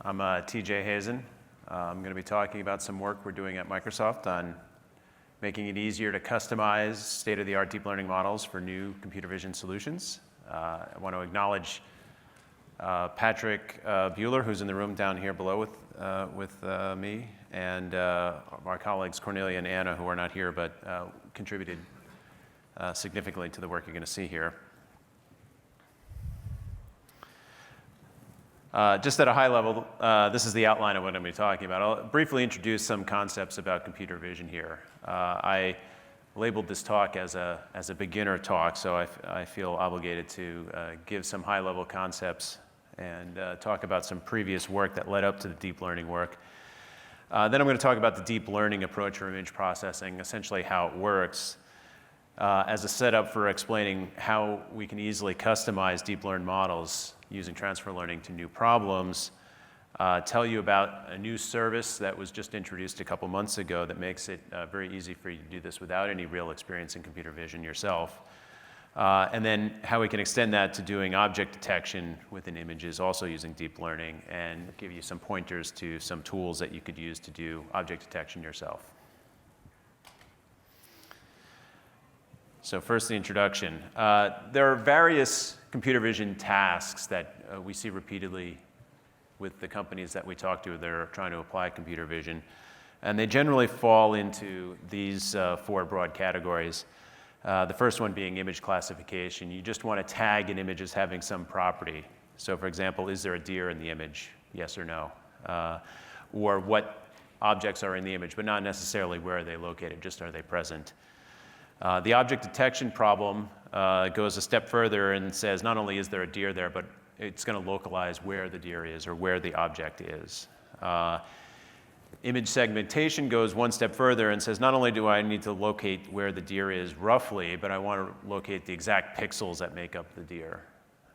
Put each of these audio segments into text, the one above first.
I'm TJ Hazen. I'm going to be talking about some work we're doing at Microsoft on making it easier to customize state-of-the-art deep learning models for new computer vision solutions. I want to acknowledge Patrick Buehler, who's in the room down here below with me, and our colleagues Cornelia and Anna, who are not here but contributed significantly to the work you're going to see here. Just at a high level, this is the outline of what I'm going to be talking about. I'll briefly introduce some concepts about computer vision here. I labeled this talk as a beginner talk, so I feel obligated to give some high-level concepts and talk about some previous work that led up to the deep learning work. Then I'm going to talk about the deep learning approach for image processing, essentially how it works, as a setup for explaining how we can easily customize deep learned models using transfer learning to new problems, tell you about a new service that was just introduced a couple months ago that makes it very easy for you to do this without any real experience in computer vision yourself, and then how we can extend that to doing object detection within images also using deep learning, and give you some pointers to some tools that you could use to do object detection yourself. So first, the introduction. There are various computer vision tasks that we see repeatedly with the companies that we talk to that are trying to apply computer vision. And they generally fall into these four broad categories. The first one being image classification. You just want to tag an image as having some property. So for example, is there a deer in the image? Yes or no. Or what objects are in the image, but not necessarily where are they located, just are they present. The object detection problem goes a step further and says not only is there a deer there, but it's going to localize where the deer is or where the object is. Image segmentation goes one step further and says not only do I need to locate where the deer is roughly, but I want to locate the exact pixels that make up the deer.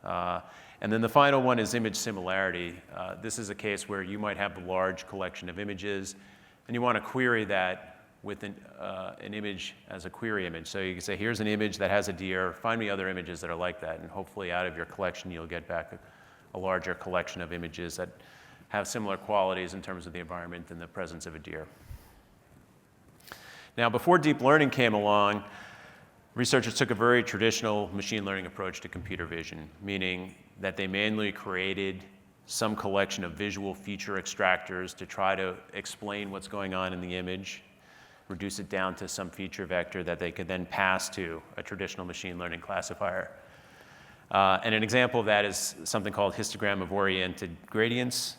And then the final one is image similarity. This is a case where you might have a large collection of images and you want to query that with an image as a query image. So you can say, here's an image that has a deer, find me other images that are like that, and hopefully out of your collection you'll get back a larger collection of images that have similar qualities in terms of the environment and the presence of a deer. Now, before deep learning came along, researchers took a very traditional machine learning approach to computer vision, meaning that they manually created some collection of visual feature extractors to try to explain what's going on in the image, reduce it down to some feature vector that they could then pass to a traditional machine learning classifier. And an example of that is something called histogram of oriented gradients,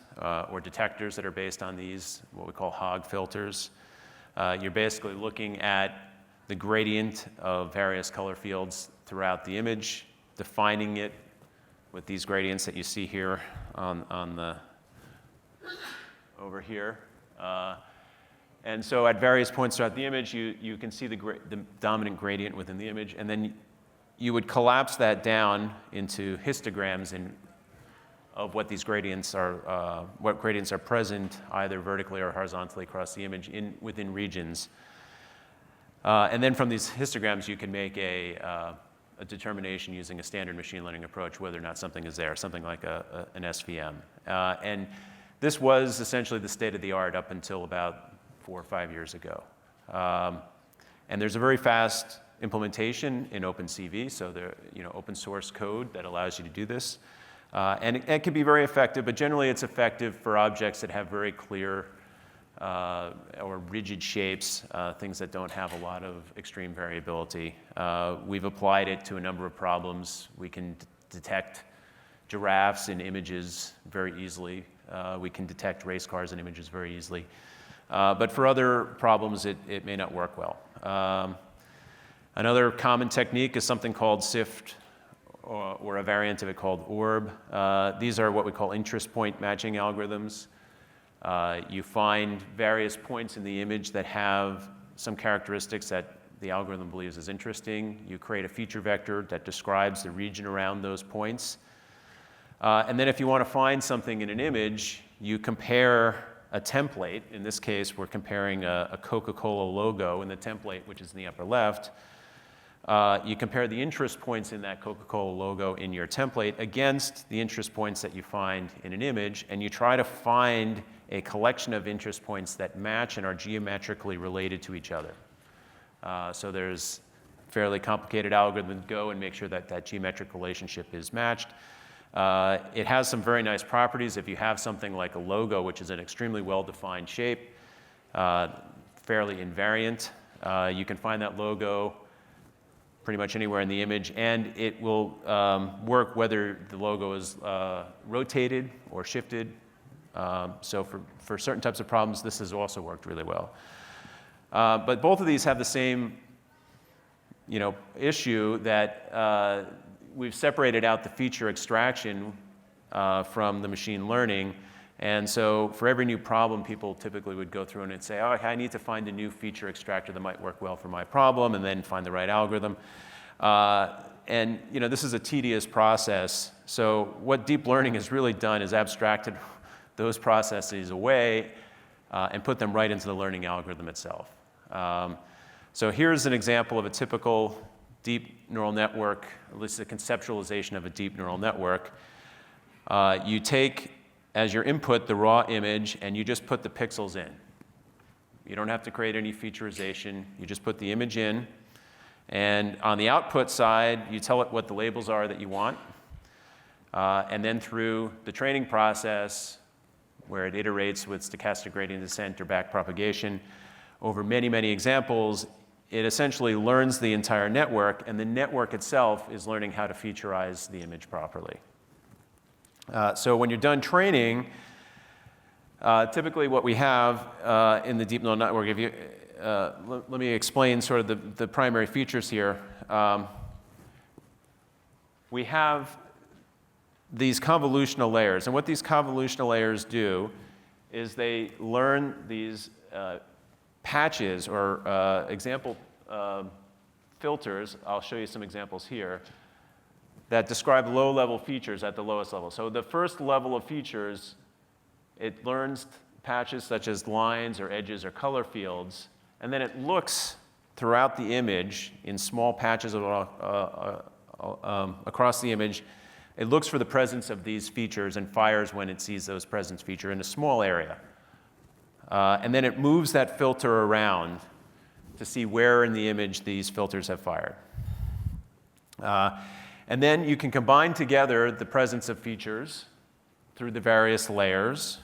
or detectors that are based on these, what we call Hogg filters. You're basically looking at the gradient of various color fields throughout the image, defining it with these gradients that you see here over here. And so at various points throughout the image, you can see the dominant gradient within the image, and then you would collapse that down into histograms of what these gradients are, what gradients are present either vertically or horizontally across the image within regions. And then from these histograms, you can make a determination using a standard machine learning approach whether or not something is there, something like an SVM. And this was essentially the state of the art up until about 4 or 5 years ago. And there's a very fast implementation in OpenCV, so there, open source code that allows you to do this. And it can be very effective, but generally it's effective for objects that have very clear or rigid shapes, things that don't have a lot of extreme variability. We've applied it to a number of problems. We can detect giraffes in images very easily. We can detect race cars in images very easily. But for other problems, it may not work well. Another common technique is something called SIFT, or a variant of it called ORB. These are what we call interest point matching algorithms. You find various points in the image that have some characteristics that the algorithm believes is interesting. You create a feature vector that describes the region around those points. And then if you want to find something in an image, you compare a template. In this case, we're comparing a Coca-Cola logo in the template, which is in the upper left, you compare the interest points in that Coca-Cola logo in your template against the interest points that you find in an image, and you try to find a collection of interest points that match and are geometrically related to each other. So there's a fairly complicated algorithm to go and make sure that that geometric relationship is matched. It has some very nice properties. If you have something like a logo, which is an extremely well-defined shape, fairly invariant, you can find that logo pretty much anywhere in the image, and it will work whether the logo is rotated or shifted. So for certain types of problems, this has also worked really well. But both of these have the same issue that we've separated out the feature extraction from the machine learning. And so for every new problem, people typically would go through and say, oh, I need to find a new feature extractor that might work well for my problem, and then find the right algorithm. And this is a tedious process. So what deep learning has really done is abstracted those processes away and put them right into the learning algorithm itself. So here's an example of a typical deep neural network, at least a conceptualization of a deep neural network. You take as your input the raw image, and you just put the pixels in. You don't have to create any featurization. You just put the image in. And on the output side, you tell it what the labels are that you want. And then through the training process, where it iterates with stochastic gradient descent or backpropagation, over many, many examples, it essentially learns the entire network, and the network itself is learning how to featurize the image properly. So when you're done training, typically what we have in the deep neural network, let me explain sort of the primary features here. We have these convolutional layers, and what these convolutional layers do is they learn these patches or example filters. I'll show you some examples here that describe low-level features at the lowest level. So the first level of features, it learns patches such as lines or edges or color fields, and then it looks throughout the image in small patches across the image. It looks for the presence of these features and fires when it sees those presence feature in a small area. And then it moves that filter around to see where in the image these filters have fired. And then you can combine together the presence of features through the various layers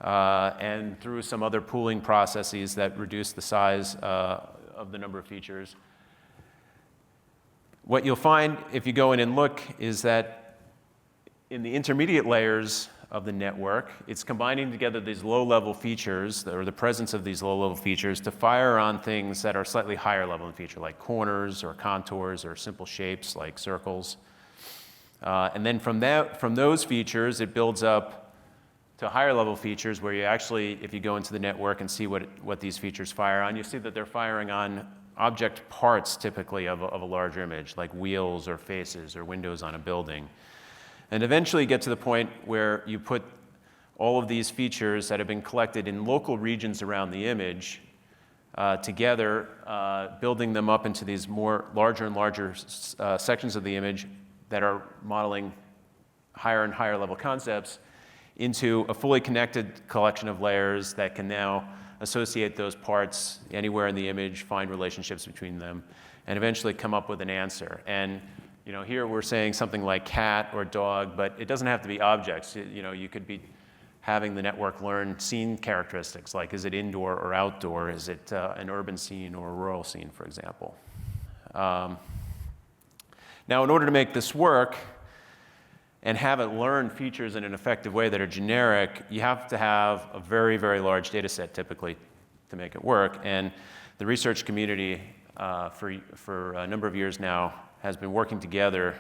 and through some other pooling processes that reduce the size of the number of features. What you'll find if you go in and look is that in the intermediate layers of the network, it's combining together these low-level features, or the presence of these low-level features, to fire on things that are slightly higher level in feature, like corners or contours or simple shapes like circles. And then from those features, it builds up to higher level features where you actually, if you go into the network and see what these features fire on, you see that they're firing on object parts typically of a larger image, like wheels or faces or windows on a building. And eventually get to the point where you put all of these features that have been collected in local regions around the image together, building them up into these larger and larger sections of the image that are modeling higher and higher level concepts into a fully connected collection of layers that can now associate those parts anywhere in the image, find relationships between them, and eventually come up with an answer. And here we're saying something like cat or dog, but it doesn't have to be objects. You could be having the network learn scene characteristics, like is it indoor or outdoor? Is it an urban scene or a rural scene, for example? Now, in order to make this work and have it learn features in an effective way that are generic, you have to have a very, very large data set typically to make it work. And the research community for a number of years now has been working together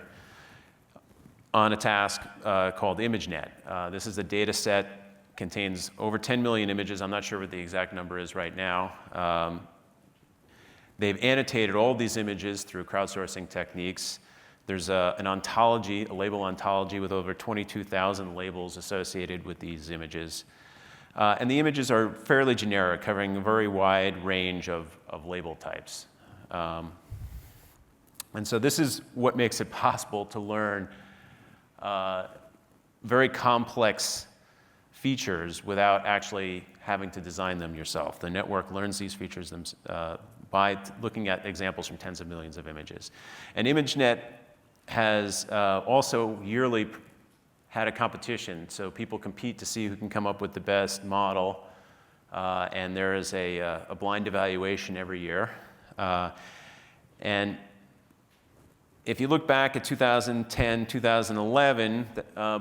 on a task called ImageNet. This is a data set, contains over 10 million images. I'm not sure what the exact number is right now. They've annotated all these images through crowdsourcing techniques. There's an ontology, a label ontology with over 22,000 labels associated with these images. And the images are fairly generic, covering a very wide range of label types. And so this is what makes it possible to learn very complex features without actually having to design them yourself. The network learns these features by looking at examples from tens of millions of images. And ImageNet has also yearly had a competition, so people compete to see who can come up with the best model, and there is a blind evaluation every year. And if you look back at 2010, 2011,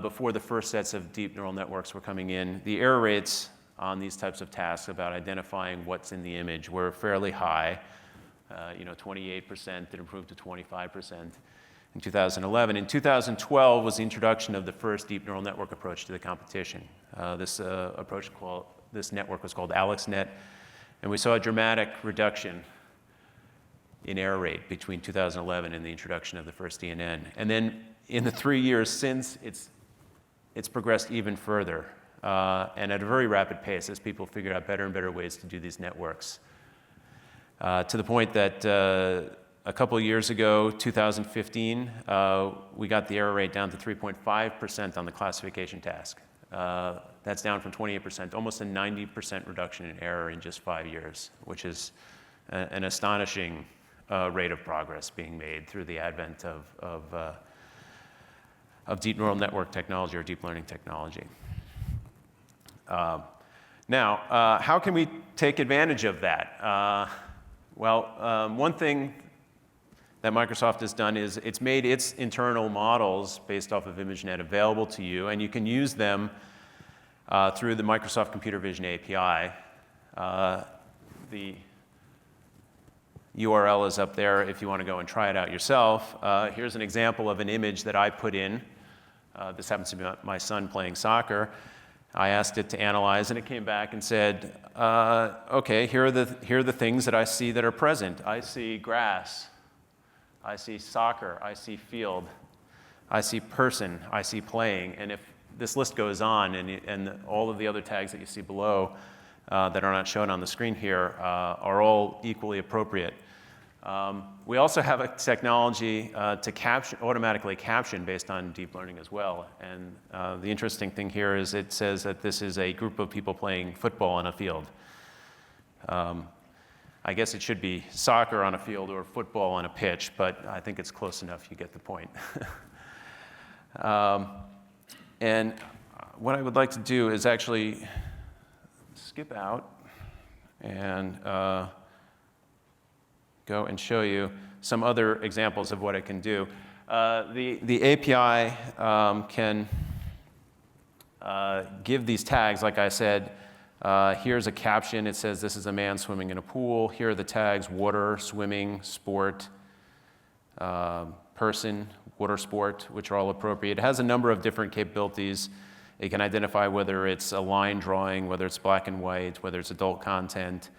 before the first sets of deep neural networks were coming in, the error rates on these types of tasks about identifying what's in the image were fairly high. 28%, it improved to 25% in 2011. In 2012 was the introduction of the first deep neural network approach to the competition. This network was called AlexNet, and we saw a dramatic reduction in error rate between 2011 and the introduction of the first DNN. And then in the 3 years since, it's progressed even further, and at a very rapid pace as people figure out better and better ways to do these networks. To the point that a couple of years ago, 2015, we got the error rate down to 3.5% on the classification task. That's down from 28%, almost a 90% reduction in error in just 5 years, which is an astonishing rate of progress being made through the advent of deep neural network technology or deep learning technology. Now, how can we take advantage of that? One thing that Microsoft has done is it's made its internal models based off of ImageNet available to you, and you can use them through the Microsoft Computer Vision API. The URL is up there if you want to go and try it out yourself. Here's an example of an image that I put in. This happens to be my son playing soccer. I asked it to analyze, and it came back and said, okay, here are the things that I see that are present. I see grass. I see soccer. I see field. I see person. I see playing. And if this list goes on, and all of the other tags that you see below that are not shown on the screen here are all equally appropriate. We also have a technology to automatically caption based on deep learning as well. And the interesting thing here is it says that this is a group of people playing football on a field. I guess it should be soccer on a field or football on a pitch, but I think it's close enough. You get the point. And what I would like to do is actually skip out and go and show you some other examples of what it can do. The API can give these tags, like I said. Here's a caption. It says this is a man swimming in a pool. Here are the tags: water, swimming, sport, person, water sport, which are all appropriate. It has a number of different capabilities. It can identify whether it's a line drawing, whether it's black and white, whether it's adult content.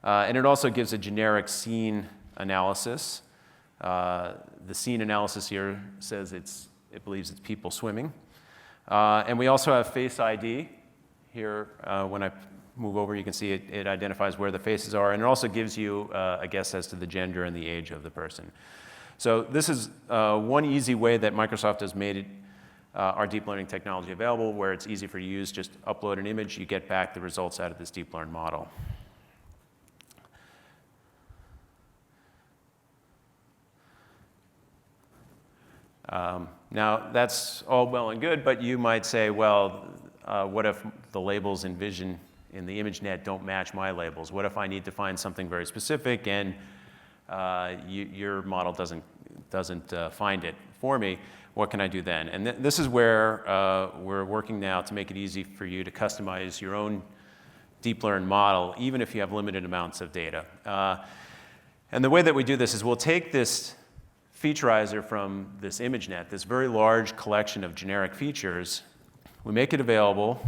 And it also gives a generic scene analysis. The scene analysis here says it believes it's people swimming. And we also have Face ID. Here, when I move over, you can see it identifies where the faces are, and it also gives you a guess as to the gender and the age of the person. So this is one easy way that Microsoft has made our deep learning technology available, where it's easy for you to use. Just upload an image, you get back the results out of this deep learned model. Now, that's all well and good, but you might say, well, what if the labels in Vision in the ImageNet don't match my labels? What if I need to find something very specific and your model doesn't find it for me? What can I do then? And this is where we're working now to make it easy for you to customize your own deep learned model, even if you have limited amounts of data. And the way that we do this is we'll take this featurizer from this ImageNet, this very large collection of generic features. We make it available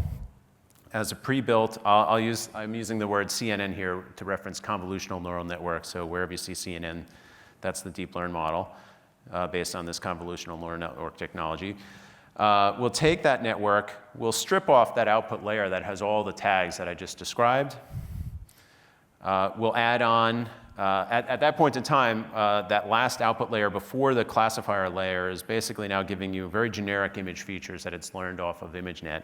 as a pre-built, I'm using the word CNN here to reference convolutional neural network. So wherever you see CNN, that's the deep learn model based on this convolutional neural network technology. We'll take that network, we'll strip off that output layer that has all the tags that I just described. We'll add on At that point in time, that last output layer before the classifier layer is basically now giving you very generic image features that it's learned off of ImageNet.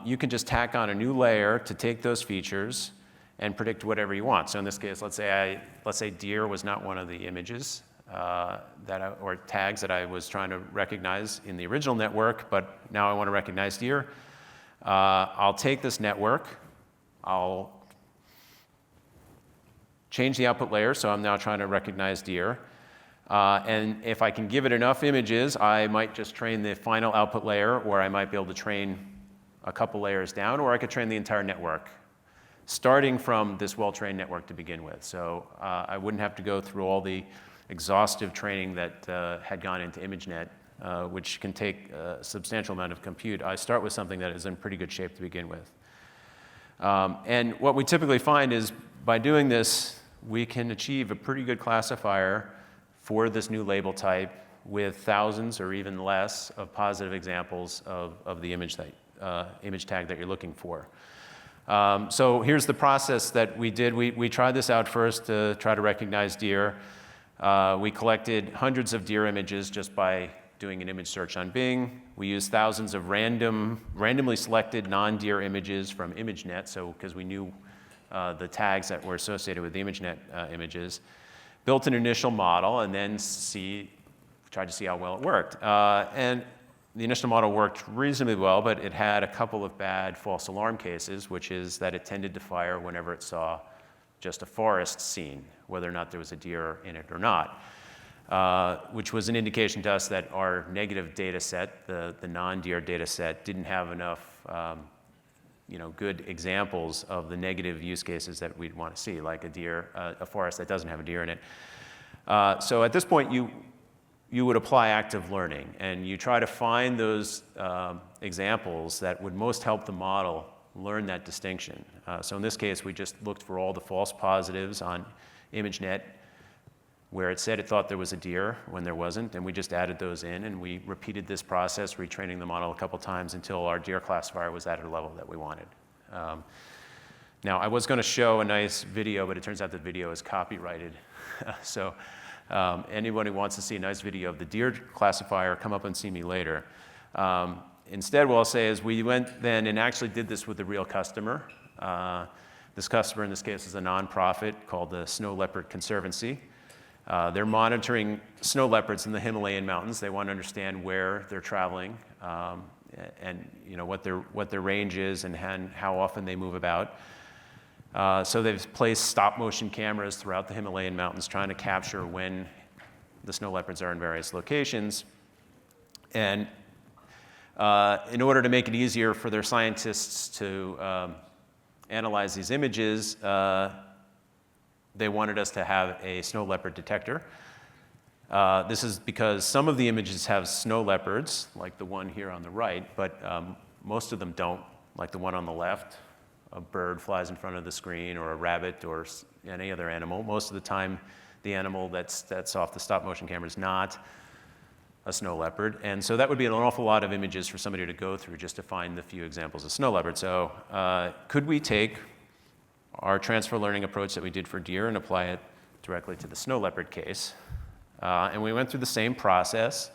You can just tack on a new layer to take those features and predict whatever you want. So in this case, let's say deer was not one of the images or tags that I was trying to recognize in the original network, but now I want to recognize deer. I'll take this network, I'll change the output layer, so I'm now trying to recognize deer. And if I can give it enough images, I might just train the final output layer, or I might be able to train a couple layers down, or I could train the entire network, starting from this well-trained network to begin with. So I wouldn't have to go through all the exhaustive training that had gone into ImageNet, which can take a substantial amount of compute. I start with something that is in pretty good shape to begin with. And what we typically find is by doing this, we can achieve a pretty good classifier for this new label type with thousands or even less of positive examples of the image tag that you're looking for. So here's the process that we did. We tried this out first to try to recognize deer. We collected hundreds of deer images just by doing an image search on Bing. We used thousands of randomly selected non-deer images from ImageNet, so because we knew the tags that were associated with the ImageNet images. Built an initial model and then tried to see how well it worked. And the initial model worked reasonably well, but it had a couple of bad false alarm cases, which is that it tended to fire whenever it saw just a forest scene, whether or not there was a deer in it or not, which was an indication to us that our negative data set, the non-deer data set, didn't have enough good examples of the negative use cases that we'd want to see, like a forest that doesn't have a deer in it. So at this point, you would apply active learning, and you try to find those examples that would most help the model learn that distinction. So in this case, we just looked for all the false positives on ImageNet where it said it thought there was a deer when there wasn't, and we just added those in, and we repeated this process, retraining the model a couple times until our deer classifier was at a level that we wanted. Now, I was going to show a nice video, but it turns out the video is copyrighted. So anyone who wants to see a nice video of the deer classifier, come up and see me later. Instead, what I'll say is we went then and actually did this with a real customer. This customer, in this case, is a nonprofit called the Snow Leopard Conservancy. They're monitoring snow leopards in the Himalayan mountains. They want to understand where they're traveling and what their range is and how often they move about. So they've placed stop-motion cameras throughout the Himalayan mountains trying to capture when the snow leopards are in various locations. And in order to make it easier for their scientists to analyze these images, they wanted us to have a snow leopard detector. This is because some of the images have snow leopards, like the one here on the right, but most of them don't, like the one on the left. A bird flies in front of the screen, or a rabbit, or any other animal. Most of the time, the animal that's off the stop-motion camera is not a snow leopard. And so that would be an awful lot of images for somebody to go through just to find the few examples of snow leopard. So could we take our transfer learning approach that we did for deer and apply it directly to the snow leopard case? And we went through the same process.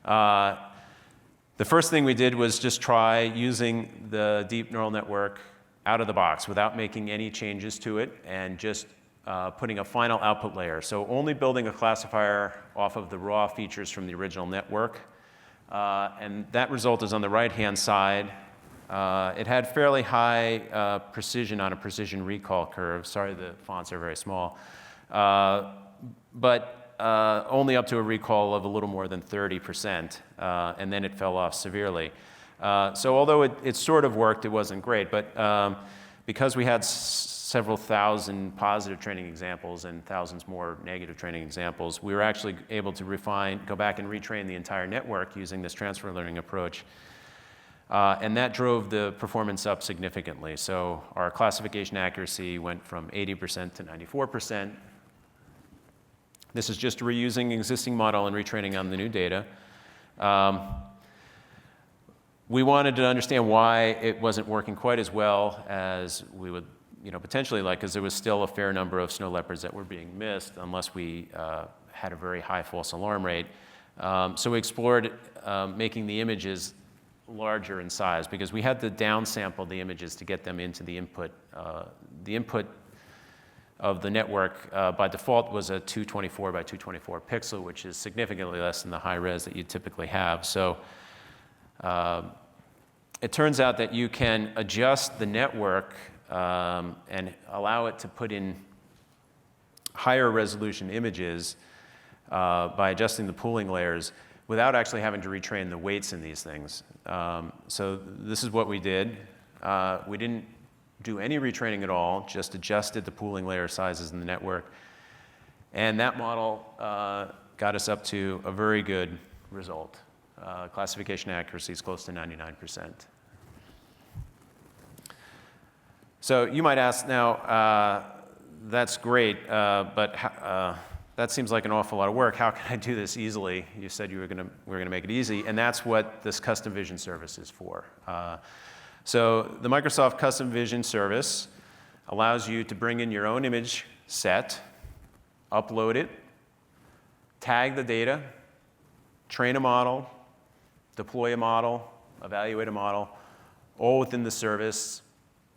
The first thing we did was just try using the deep neural network out of the box without making any changes to it, and just putting a final output layer. So only building a classifier off of the raw features from the original network. And that result is on the right-hand side. It had fairly high precision on a precision recall curve. Sorry, the fonts are very small. But only up to a recall of a little more than 30%, and then it fell off severely. So although it sort of worked, it wasn't great. But because we had several thousand positive training examples and thousands more negative training examples, we were actually able to go back and retrain the entire network using this transfer learning approach. And that drove the performance up significantly. So our classification accuracy went from 80% to 94%. This is just reusing existing model and retraining on the new data. We wanted to understand why it wasn't working quite as well as we would potentially like, because there was still a fair number of snow leopards that were being missed unless we had a very high false alarm rate. So we explored making the images larger in size because we had to downsample the images to get them into the input. The input of the network by default was a 224 by 224 pixel, which is significantly less than the high res that you typically have. So it turns out that you can adjust the network and allow it to put in higher resolution images by adjusting the pooling layers without actually having to retrain the weights in these things. So this is what we did. We didn't do any retraining at all, just adjusted the pooling layer sizes in the network. And that model got us up to a very good result. Classification accuracy is close to 99%. So you might ask now, that's great, but that seems like an awful lot of work. How can I do this easily? You said we were going to make it easy, and that's what this Custom Vision service is for. So the Microsoft Custom Vision service allows you to bring in your own image set, upload it, tag the data, train a model, deploy a model, evaluate a model, all within the service.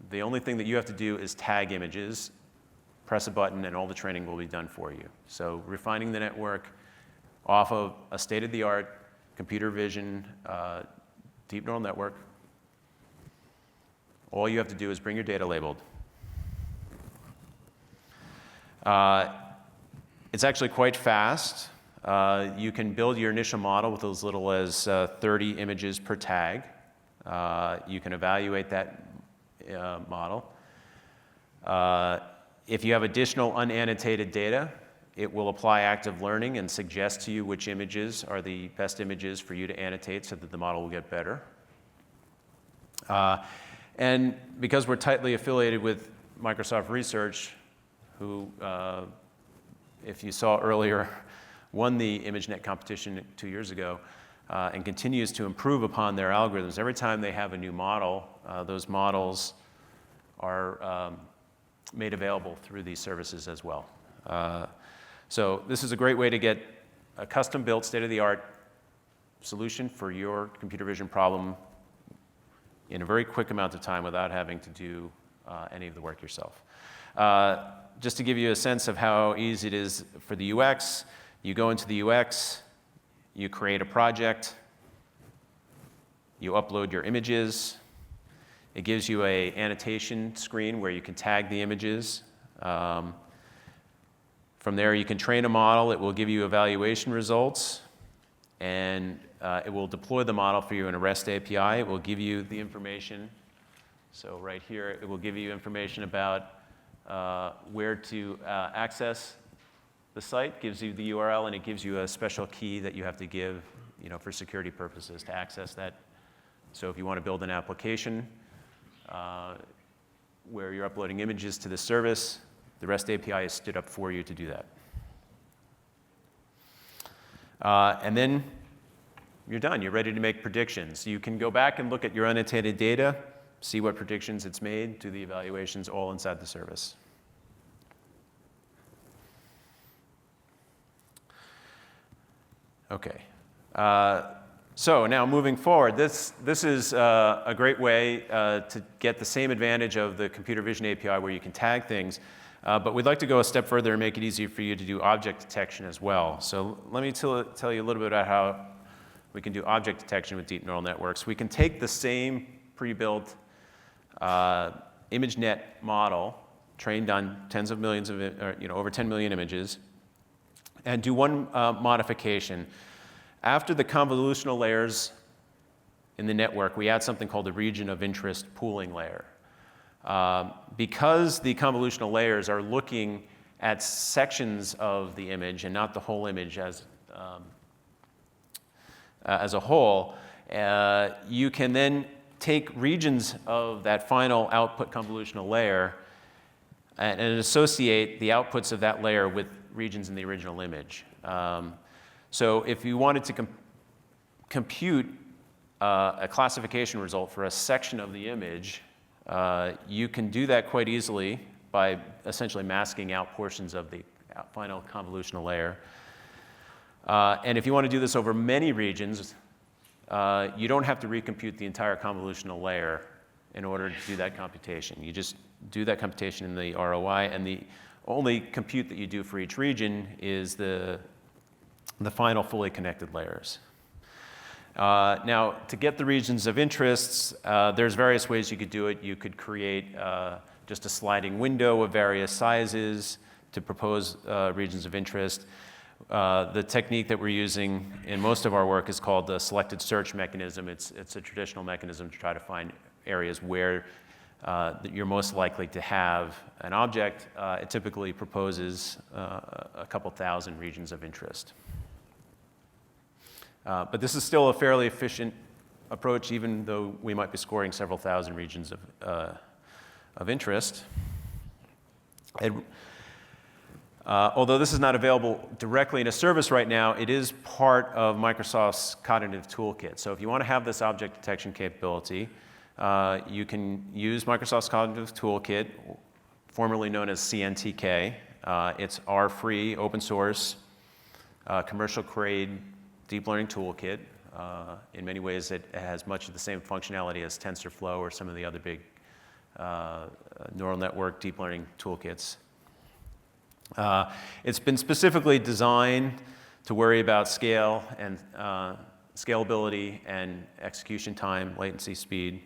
The only thing that you have to do is tag images, press a button, and all the training will be done for you. So refining the network off of a state-of-the-art computer vision deep neural network. All you have to do is bring your data labeled. It's actually quite fast. You can build your initial model with as little as 30 images per tag. You can evaluate that model. If you have additional unannotated data, it will apply active learning and suggest to you which images are the best images for you to annotate so that the model will get better. And because we're tightly affiliated with Microsoft Research, who, if you saw earlier, won the ImageNet competition 2 years ago and continues to improve upon their algorithms. Every time they have a new model, those models are made available through these services as well. So this is a great way to get a custom-built, state-of-the-art solution for your computer vision problem in a very quick amount of time without having to do any of the work yourself. Just to give you a sense of how easy it is for the UX, you go into the UX, you create a project, you upload your images. It gives you an annotation screen where you can tag the images. From there, you can train a model. It will give you evaluation results, and it will deploy the model for you in a REST API. It will give you the information. So right here, it will give you information about where to access the site, gives you the URL, and it gives you a special key that you have to give, for security purposes to access that. So if you want to build an application where you're uploading images to the service, the REST API is stood up for you to do that. And then you're done. You're ready to make predictions. You can go back and look at your annotated data, see what predictions it's made, do the evaluations all inside the service. Okay. So now moving forward, this is a great way to get the same advantage of the computer vision API where you can tag things, but we'd like to go a step further and make it easier for you to do object detection as well. So let me tell you a little bit about how we can do object detection with deep neural networks. We can take the same pre-built ImageNet model trained on tens of millions of, over 10 million images, and do one modification. After the convolutional layers in the network, we add something called the region of interest pooling layer. Because the convolutional layers are looking at sections of the image and not the whole image as a whole, you can then take regions of that final output convolutional layer and associate the outputs of that layer with regions in the original image. So if you wanted to compute a classification result for a section of the image, You can do that quite easily by essentially masking out portions of the final convolutional layer. And if you want to do this over many regions, you don't have to recompute the entire convolutional layer in order to do that computation. You just do that computation in the ROI, and the only compute that you do for each region is the final fully connected layers. Now, to get the regions of interest, there's various ways you could do it. You could create just a sliding window of various sizes to propose regions of interest. The technique that we're using in most of our work is called the selected search mechanism. It's a traditional mechanism to try to find areas where you're most likely to have an object. It typically proposes a couple thousand regions of interest. But this is still a fairly efficient approach, even though we might be scoring several thousand regions of interest. And, although this is not available directly in a service right now, it is part of Microsoft's Cognitive Toolkit. So if you want to have this object detection capability, you can use Microsoft's Cognitive Toolkit, formerly known as CNTK. It's our free, open source, commercial grade deep learning toolkit. In many ways, it has much of the same functionality as TensorFlow or some of the other big neural network deep learning toolkits. It's been specifically designed to worry about scale and scalability and execution time, latency, speed.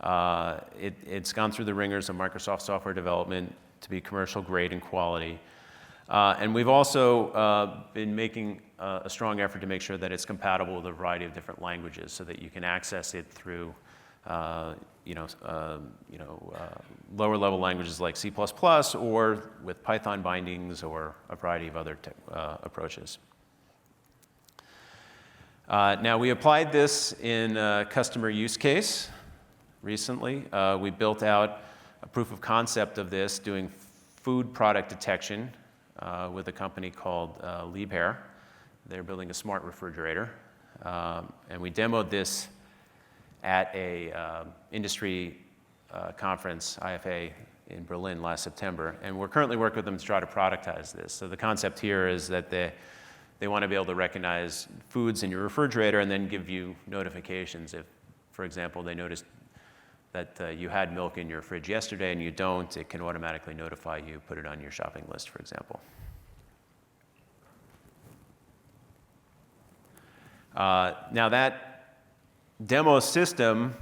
It's gone through the ringers of Microsoft software development to be commercial grade and quality. And we've also been making a strong effort to make sure that it's compatible with a variety of different languages so that you can access it through lower level languages like C++ or with Python bindings or a variety of other approaches. Now, we applied this in a customer use case recently. We built out a proof of concept of this doing food product detection with a company called Liebherr. They're building a smart refrigerator. And we demoed this at a industry conference, IFA, in Berlin last September. And we're currently working with them to try to productize this. So the concept here is that they want to be able to recognize foods in your refrigerator and then give you notifications. If, for example, they noticed that you had milk in your fridge yesterday and you don't, it can automatically notify you, put it on your shopping list, for example. Now that demo system,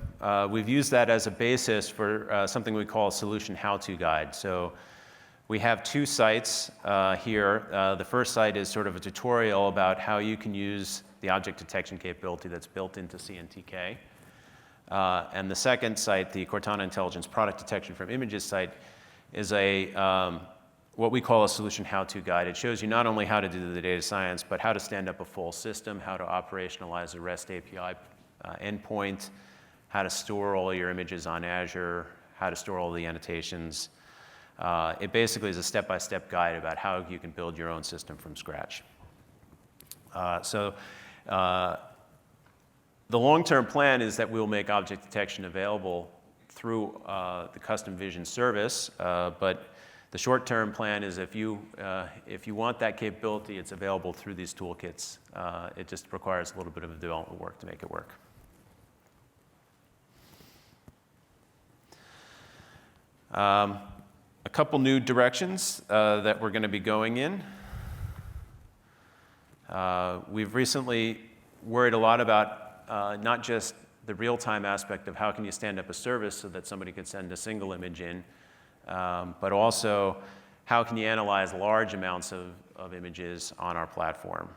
we've used that as a basis for something we call a solution how-to guide. So we have two sites here. The first site is sort of a tutorial about how you can use the object detection capability that's built into CNTK. And the second site, the Cortana Intelligence Product Detection from Images site, is what we call a solution how-to guide. It shows you not only how to do the data science, but how to stand up a full system, how to operationalize a REST API endpoint, how to store all your images on Azure, how to store all the annotations. It basically is a step-by-step guide about how you can build your own system from scratch. The long-term plan is that we'll make object detection available through the Custom Vision service, but the short-term plan is if you want that capability, it's available through these toolkits. It just requires a little bit of development work to make it work. A couple new directions that we're going to be going in. We've recently worried a lot about not just the real-time aspect of how can you stand up a service so that somebody could send a single image in, but also how can you analyze large amounts of images on our platform.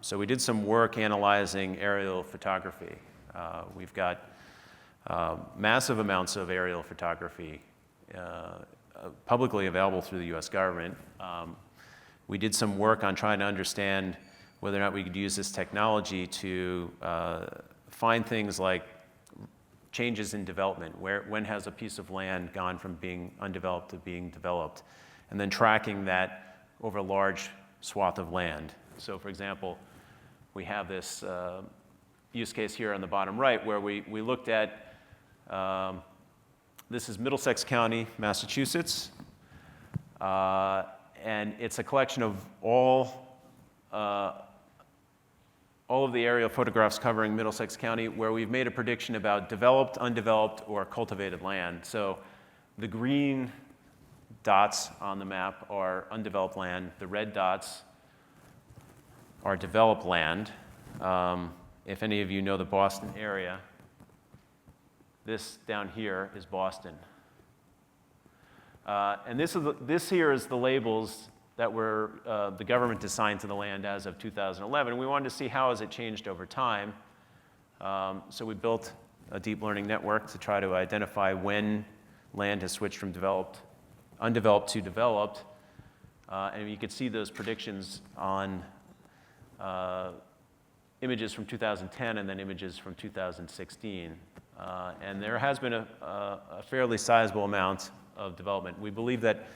So we did some work analyzing aerial photography. We've got massive amounts of aerial photography publicly available through the US government. We did some work on trying to understand whether or not we could use this technology to find things like changes in development. When has a piece of land gone from being undeveloped to being developed? And then tracking that over a large swath of land. So for example, we have this use case here on the bottom right where we looked at this is Middlesex County, Massachusetts. And it's a collection of all of the aerial photographs covering Middlesex County where we've made a prediction about developed, undeveloped, or cultivated land. So the green dots on the map are undeveloped land. The red dots are developed land. If any of you know the Boston area, this down here is Boston. And this here is the labels that were the government assigned to the land as of 2011. And we wanted to see how has it changed over time. So we built a deep learning network to try to identify when land has switched from undeveloped to developed. And you could see those predictions on images from 2010 and then images from 2016. And there has been a fairly sizable amount of development. We believe that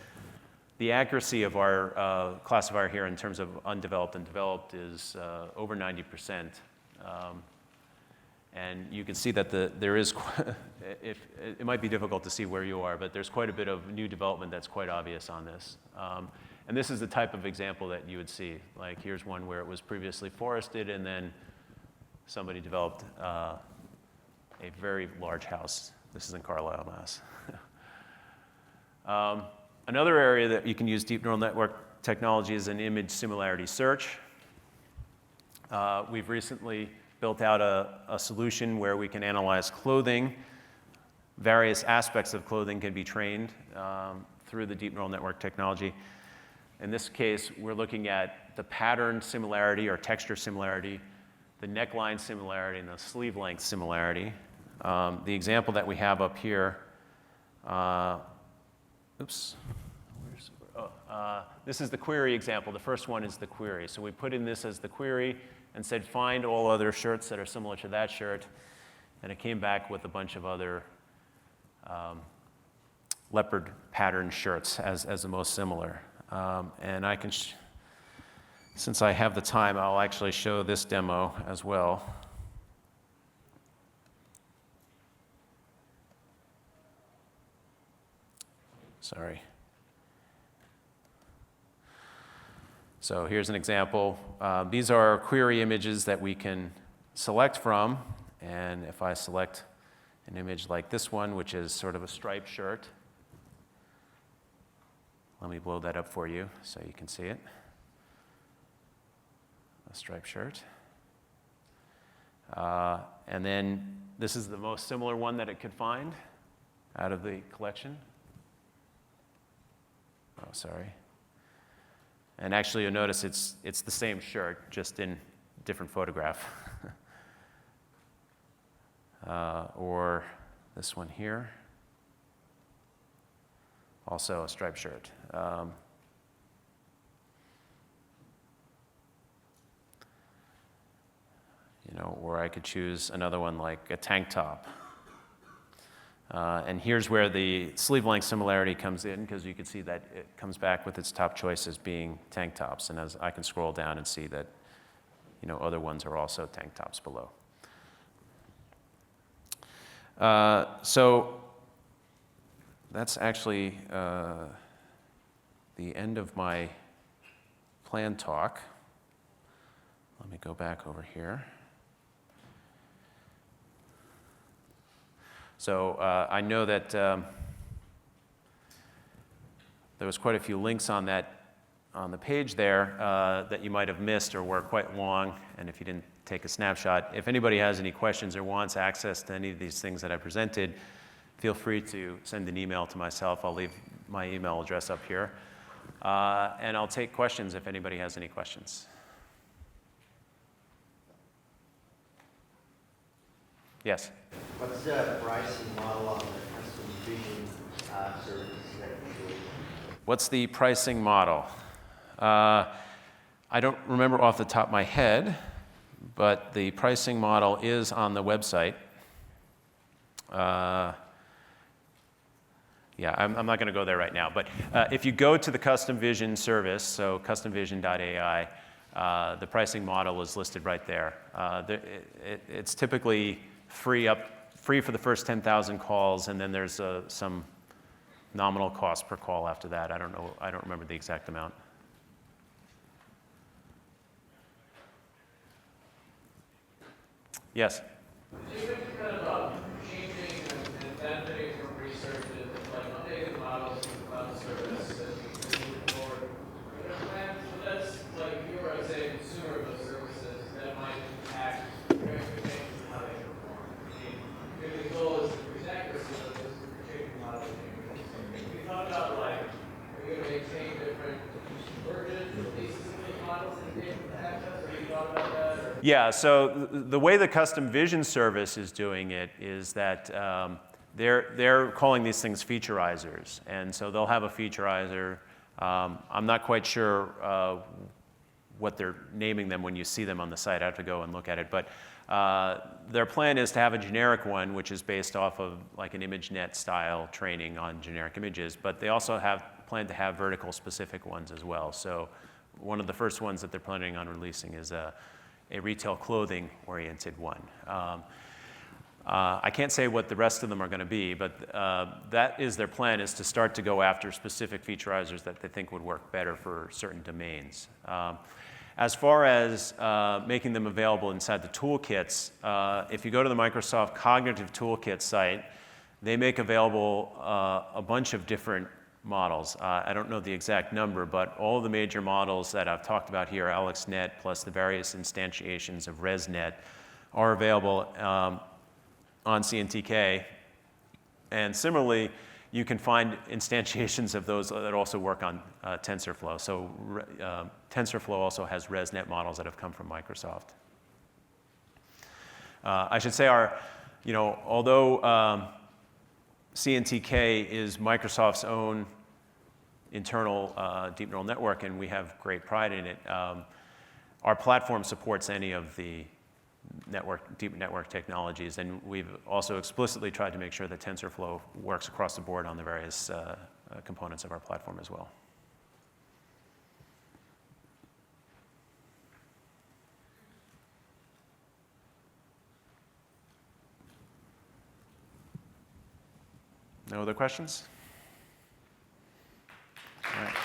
the accuracy of our classifier here in terms of undeveloped and developed is over 90%. And you can see that there is, it might be difficult to see where you are, but there's quite a bit of new development that's quite obvious on this. And this is the type of example that you would see. Like here's one where it was previously forested and then somebody developed a very large house. This is in Carlisle, Mass. Another area that you can use deep neural network technology is an image similarity search. We've recently built out a solution where we can analyze clothing. Various aspects of clothing can be trained through the deep neural network technology. In this case, we're looking at the pattern similarity or texture similarity, the neckline similarity, and the sleeve length similarity. The example that we have up here, this is the query example. The first one is the query. So we put in this as the query and said, find all other shirts that are similar to that shirt. And it came back with a bunch of other leopard pattern shirts as the most similar. And I can, since I have the time, I'll actually show this demo as well. Sorry. So here's an example. These are query images that we can select from. And if I select an image like this one, which is sort of a striped shirt, let me blow that up for you so you can see it. A striped shirt. And then this is the most similar one that it could find out of the collection. Oh, sorry. And actually, you'll notice it's the same shirt, just in different photograph. Or this one here. Also a striped shirt. Or I could choose another one like a tank top. And here's where the sleeve length similarity comes in, because you can see that it comes back with its top choice as being tank tops. And as I can scroll down and see that, other ones are also tank tops below. So that's actually the end of my planned talk. Let me go back over here. So I know that there was quite a few links on the page there that you might have missed or were quite long, and if you didn't take a snapshot. If anybody has any questions or wants access to any of these things that I presented, feel free to send an email to myself. I'll leave my email address up here. And I'll take questions if anybody has any questions. Yes? What's the pricing model on the custom vision service that you do? What's the pricing model? I don't remember off the top of my head, but the pricing model is on the website. Yeah, I'm not going to go there right now. But if you go to the Custom Vision service, so customvision.ai, the pricing model is listed right there. It's typically free up free for the first 10,000 calls, and then there's some nominal cost per call after that. I don't remember the exact amount. Yes? You mentioned kind of changing and benefiting from research and like updating the models of the cloud service as we move forward. Are there plans for this? Like if you were, say, a consumer of those services, that might impact your expectations of how they perform. I mean, maybe the goal is to increase accuracy of those predictive models. We thought about like, are you going to maintain different versions, releases of those models and be able to access? Have you thought about that? Or? Yeah, so the way the custom vision service is doing it is that they're calling these things featureizers. And so they'll have a featureizer. I'm not quite sure what they're naming them when you see them on the site. I have to go and look at it. But their plan is to have a generic one, which is based off of like an ImageNet style training on generic images. But they also plan to have vertical specific ones as well. So one of the first ones that they're planning on releasing is a retail clothing oriented one. I can't say what the rest of them are going to be, but that is their plan, is to start to go after specific featureizers that they think would work better for certain domains. As far as making them available inside the toolkits, if you go to the Microsoft Cognitive Toolkit site, they make available a bunch of different models. I don't know the exact number, but all of the major models that I've talked about here, AlexNet plus the various instantiations of ResNet, are available on CNTK. And similarly, you can find instantiations of those that also work on TensorFlow. So TensorFlow also has ResNet models that have come from Microsoft. I should say although CNTK is Microsoft's own internal deep neural network, and we have great pride in it. Our platform supports any of the deep network technologies, and we've also explicitly tried to make sure that TensorFlow works across the board on the various components of our platform as well. No other questions? All right.